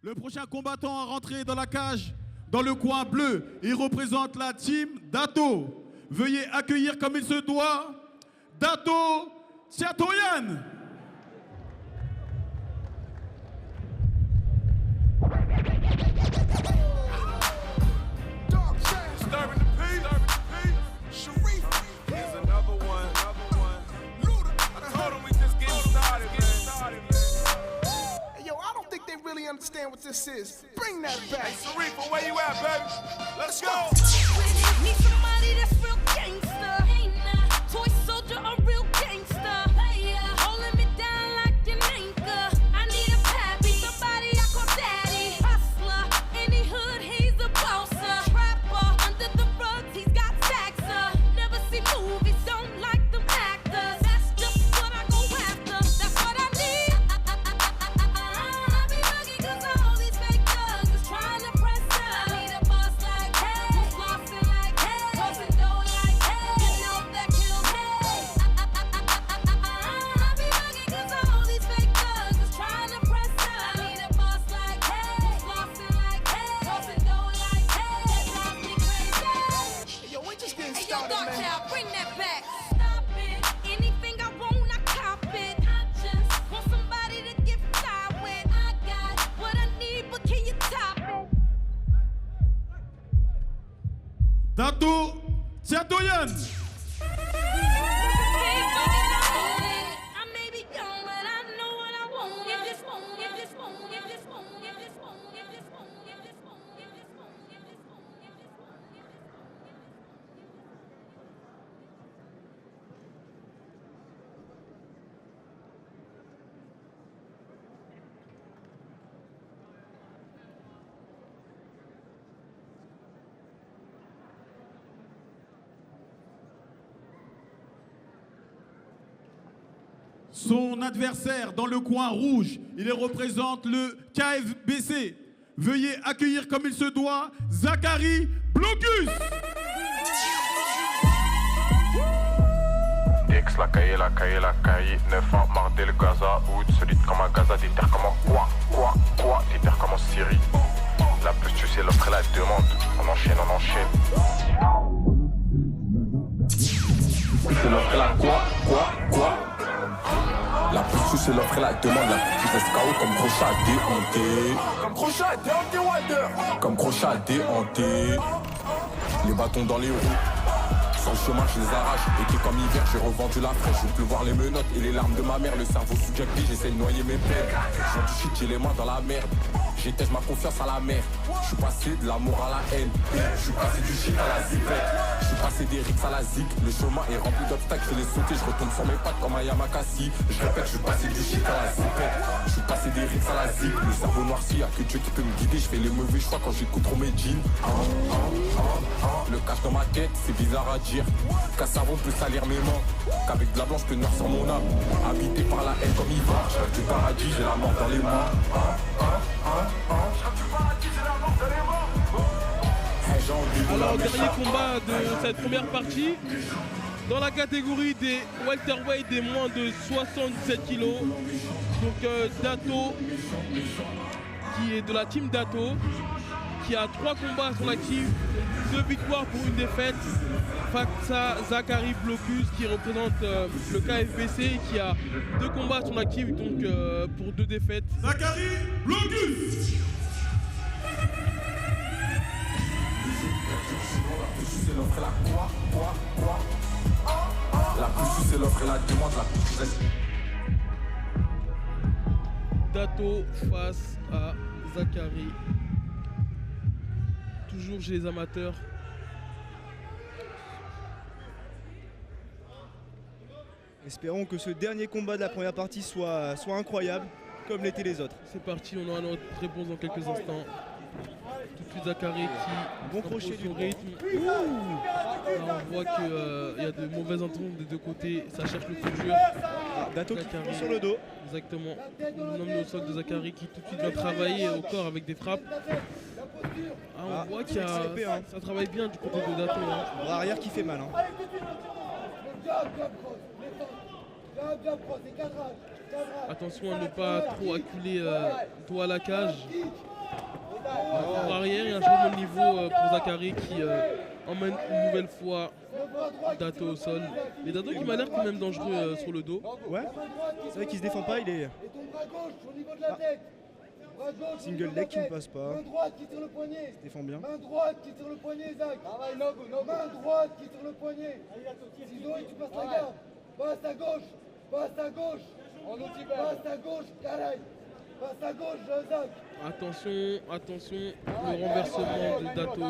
Le prochain combattant à rentrer dans la cage, dans le coin bleu, il représente la team Dato. Veuillez accueillir comme il se doit, Dato Tiatoyan. Really understand what this is. Bring that back. Hey, Sarifa, where you at, baby? Let's go. Need somebody that's real gangster. Ain't a toy soldier, a real gangster. Holding me down like an anchor. I need a pappy, somebody I call daddy. Hustler, any hood, he's a bosser. Trapper, under the rugs, he's got taxer. Never see movies, don't like them actors. That's just what I go after. That's what I need. Bring that back. Stop it. Anything I want, I cop it. I just want somebody to get fly with. I got what I need, but can you top it? Dato Tiatoyan. Son adversaire dans le coin rouge, il représente le KFBC. Veuillez accueillir comme il se doit, Zachary Blocus. Ex la caille, 9 ans, Mardel, Gaza, Oud, solide comme un Gaza, des terres comme un quoi, des terres comme en Syrie. La plus tu sais l'offre et la demande, on enchaîne. C'est l'offre et la quoi. La plus c'est l'offre et la demande, la plus reste KO comme crochat déhanté. Comme crochat déhanté. Les bâtons dans les roues. Sur le chemin je les arrache, été comme hiver j'ai revendu la fraîche. Je veux plus voir les menottes et les larmes de ma mère. Le cerveau sous Jack B, j'essaie de noyer mes peines. J'ai du shit, j'ai les mains dans la merde. J'étège ma confiance à la mer. Je suis passé de l'amour à la haine. Je suis passé du shit à la zipette. Je suis passé des rixes à la zik. Le chemin est rempli d'obstacles, je les sauter. Je retombe sur mes pattes comme un Yamakasi. Je répète, je suis passé du shit à la zipette. Je suis passé des rixes à la zik. Le cerveau noirci, y'a que Dieu qui peut me guider. Je fais les mauvais choix quand j'écoute trop mes jeans. Le cache dans ma tête, c'est bizarre à dire. Qu'un savon peut salir mes mains. Qu'avec de la blanche peut noircir mon âme. Habité par la haine comme Ivar. Je rêve du paradis, j'ai la mort dans les mains. Alors, dernier combat de cette première partie dans la catégorie des welterweight des moins de 77 kg. Donc Dato, qui est de la team Dato, qui a 3 combats sur l'actif, 2 victoires pour une défaite, face à Zachary Blocus qui représente le KFBC, qui a 2 combats sur l'actif, donc pour 2 défaites. Zachary Blocus. C'est l'offre et la quoi. La plus c'est l'offre et la demande, la plus reste. Dato face à Zachary. Toujours chez les amateurs. Espérons que ce dernier combat de la première partie soit incroyable, comme l'étaient les autres. C'est parti, on aura notre réponse dans quelques instants. Tout de suite Zachary qui bon crochet du rythme. Alors on voit qu'il y a de mauvaises ententes des deux côtés, ça cherche le coup dur. Dato qui tombe sur le dos. Exactement. On nomme le sol de Zachary qui tout de suite va travailler au corps avec des frappes. On voit qu'il y a, ça travaille bien du côté de Dato. Bras arrière qui fait mal. Attention à ne pas trop acculer toi à la cage. Pour arrière, il y a un changement de niveau pour Zachary qui emmène une nouvelle fois Dato au sol. Mais Dato qui m'a l'air quand même dangereux sur le dos. Ouais, c'est vrai qu'il se défend pas, il est. Single leg qui ne passe pas. Main droite qui tire le poignet. Il se défend bien. Main droite qui tire le poignet, Zach. Main droite qui tire le poignet. Ciseaux et tu passes la garde. Passe à gauche. Passe à gauche. Passe à gauche, Karay. Passe à gauche, Zach. Attention, le renversement de Dato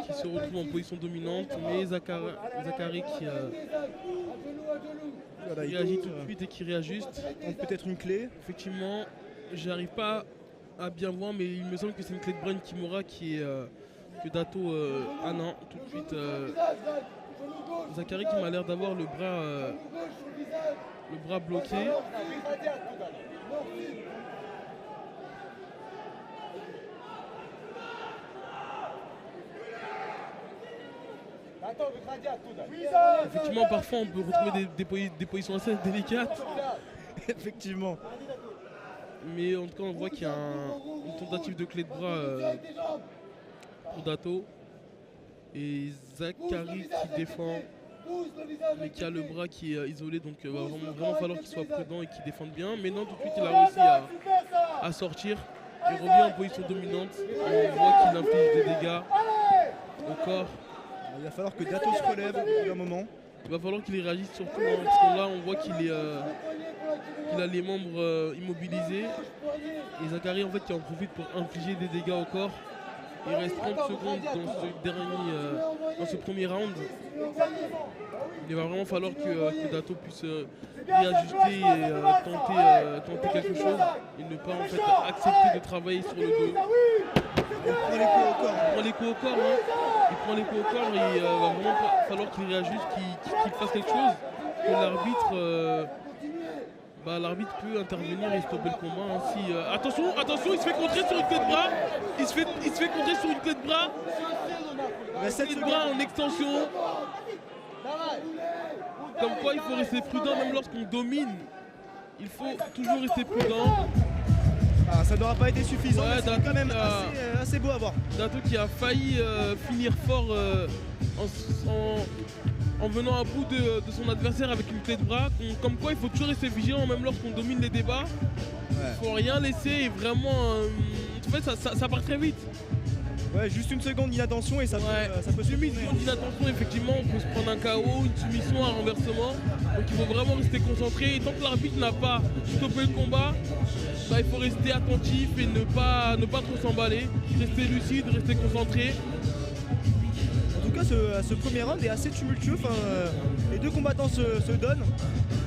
qui se retrouve en position dominante, mais Zachary qui réagit tout de suite et qui réajuste. Donc peut-être une clé. Effectivement, j'arrive pas à bien voir, mais il me semble que c'est une clé de Brian Kimura qui est que Dato ah non, tout de suite Zachary qui m'a l'air d'avoir le bras bloqué. Effectivement, parfois on peut retrouver des positions assez délicates. Effectivement. Mais en tout cas, on voit qu'il y a une tentative de clé de bras pour Dato. Et Zachary qui défend, mais qui a le bras qui est isolé. Donc il va vraiment falloir qu'il soit prudent et qu'il défende bien. Mais non, tout de suite, il a réussi à sortir. Il revient en position dominante. On voit qu'il inflige des dégâts au corps. Il va falloir que Dato se relève à un moment. Il va falloir qu'il réagisse surtout, hein, parce que là on voit qu'il a les membres immobilisés. Et Zachary en fait qui en profite pour infliger des dégâts au corps. Il reste 30 secondes dans ce premier round. Il va vraiment falloir que Dato puisse réajuster et tenter quelque chose. Et ne pas en fait accepter de travailler sur le dos. Il prend les coups au corps. Il prend les coups au corps, hein. Il prend les coups au corps et il va vraiment falloir qu'il réajuste, qu'il fasse quelque chose. Que l'arbitre peut intervenir et stopper le combat. Hein. Attention, il se fait contrer sur une clé de bras. Il se fait contrer sur une clé de bras. Clé de bras en extension. Comme quoi il faut rester prudent même lorsqu'on domine. Il faut toujours rester prudent. Ah, ça n'aura pas été suffisant, Ouais, mais c'est quand même assez beau à voir. Dato qui a failli finir fort en venant à bout de son adversaire avec une clé de bras. Comme quoi il faut toujours rester vigilant même lorsqu'on domine les débats. Il faut rien laisser et vraiment en fait ça part très vite. Ouais, juste une seconde d'inattention et ça peut se Limite, une inattention, effectivement, on peut se prendre un KO, une soumission, un renversement. Donc il faut vraiment rester concentré. Et tant que l'arbitre n'a pas stoppé le combat, il faut rester attentif et ne pas trop s'emballer. Rester lucide, rester concentré. En tout cas, ce premier round est assez tumultueux. Les deux combattants se donnent.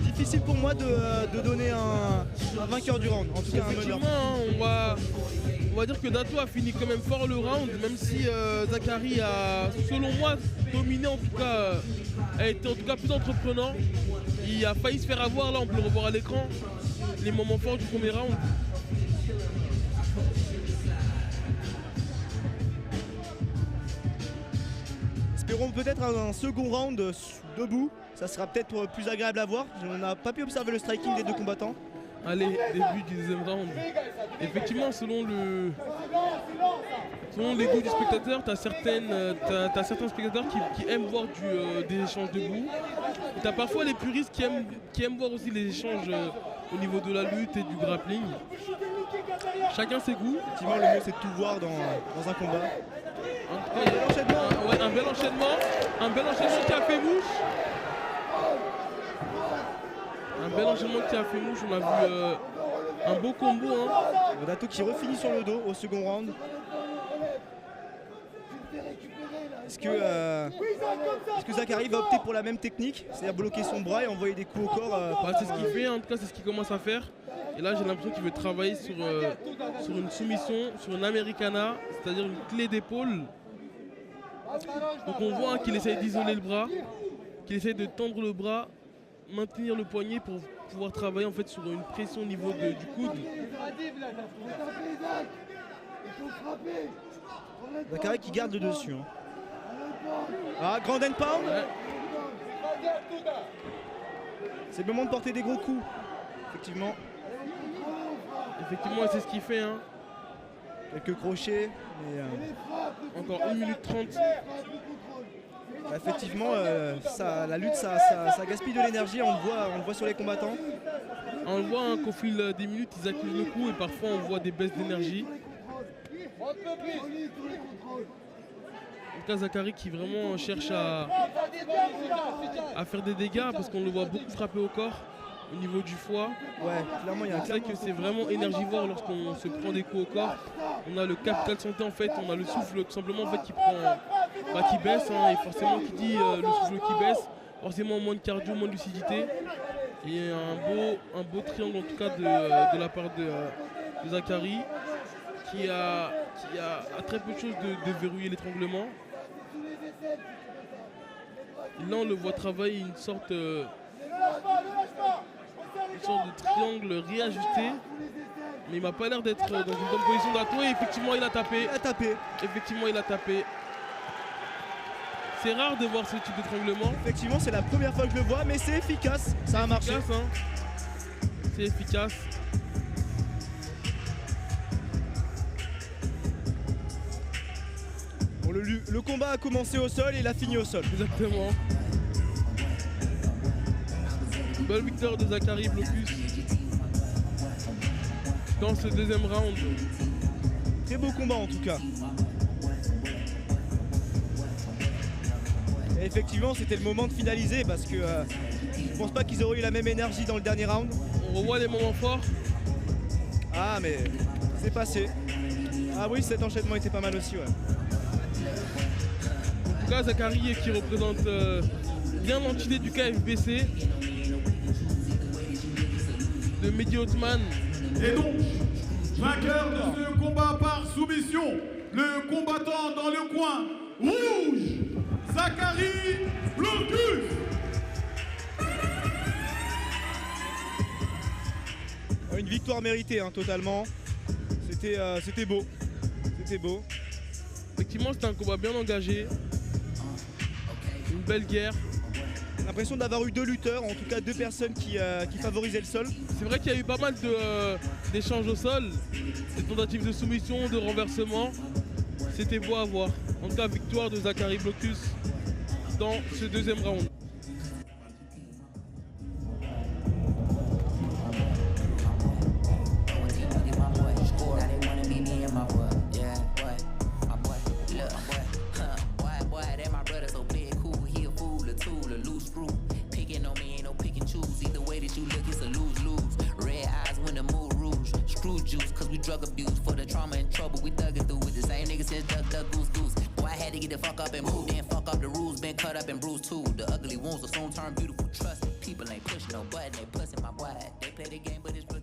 Difficile pour moi de donner un vainqueur du round. En tout cas, effectivement, on va dire que Dato a fini quand même fort le round, même si Zachary a, selon moi, dominé en tout cas, a été en tout cas plus entreprenant. Il a failli se faire avoir, là on peut le revoir à l'écran, les moments forts du premier round. Espérons peut-être un second round debout, ça sera peut-être plus agréable à voir. On n'a pas pu observer le striking des deux combattants. Allez, début du deuxième round. Effectivement, selon les goûts du spectateur, tu as certains spectateurs qui aiment voir des échanges debout. Tu as parfois les puristes qui aiment voir aussi les échanges au niveau de la lutte et du grappling. Chacun ses goûts. Effectivement, le mieux c'est de tout voir dans un combat. Un bel enchaînement qui a fait mouche. Un bel enchaînement qui a fait mouche, on a vu un beau combo. Hein. Dato qui refinit sur le dos au second round. Est-ce que Zachary va opter pour la même technique, c'est-à-dire bloquer son bras et envoyer des coups au corps c'est ce qu'il fait, en tout cas c'est ce qu'il commence à faire. Et là j'ai l'impression qu'il veut travailler sur une soumission, sur une americana, c'est-à-dire une clé d'épaule. Donc on voit qu'il essaye d'isoler le bras, qu'il essaye de tendre le bras, maintenir le poignet pour pouvoir travailler en fait sur une pression au niveau du coude. Zachary qui garde le dessus. Hein. Ah, grand and pound. Ouais. C'est le moment de porter des gros coups. Effectivement. Effectivement, c'est ce qu'il fait. Hein. quelques crochets. Mais, Encore 1 minute 30. effectivement, la lutte, ça gaspille de l'énergie, on le voit sur les combattants. On le voit qu'au fil des minutes, ils accusent le coup et parfois on voit des baisses d'énergie. En tout cas, Zachary qui vraiment cherche à faire des dégâts parce qu'on le voit beaucoup frapper au corps, au niveau du foie. Ouais, clairement, il y a un C'est vrai que c'est vraiment énergivore lorsqu'on se prend des coups au corps. On a le capital santé en fait, on a le souffle tout simplement en fait qui baisse, hein, et forcément qui dit le souffle qui baisse, forcément moins de cardio, moins de lucidité. Et un beau triangle en tout cas de la part de Zachary qui a très peu de choses de verrouiller l'étranglement. Là on le voit travailler une sorte de triangle réajusté, mais il m'a pas l'air d'être dans une bonne position d'Dato et effectivement il a tapé. Effectivement il a tapé. C'est rare de voir ce type d'étranglement. Effectivement, c'est la première fois que je le vois, mais c'est efficace. Ça a marché. Hein. C'est efficace. Bon, le combat a commencé au sol et il a fini au sol. Exactement. Belle victoire de Zachary Blocus dans ce deuxième round. Très beau combat en tout cas. Et effectivement, c'était le moment de finaliser parce que je pense pas qu'ils auraient eu la même énergie dans le dernier round. On revoit les moments forts. Ah mais c'est passé. Ah oui, cet enchaînement était pas mal aussi, ouais. En tout cas, Zachary qui représente bien l'entité du KFBC. De Mehdi Othman. Et donc, vainqueur de ce combat par soumission, le combattant dans le coin rouge, Zachary Blocus. Une victoire méritée, hein, totalement. C'était beau. C'était beau. Effectivement, c'était un combat bien engagé. Une belle guerre. L'impression d'avoir eu deux lutteurs, en tout cas deux personnes qui favorisaient le sol. C'est vrai qu'il y a eu pas mal d'échanges au sol, des tentatives de soumission, de renversement. C'était beau à voir. En tout cas, victoire de Zachary Blocus dans ce deuxième round. Drug abuse for the trauma and trouble we thugging through with the same niggas since duck duck goose goose. Boy, I had to get the fuck up and move, then fuck up the rules, been cut up and bruised too. The ugly wounds will soon turn beautiful. Trust me, people ain't pushing no button, they pussing my boy. They play the game, but it's real.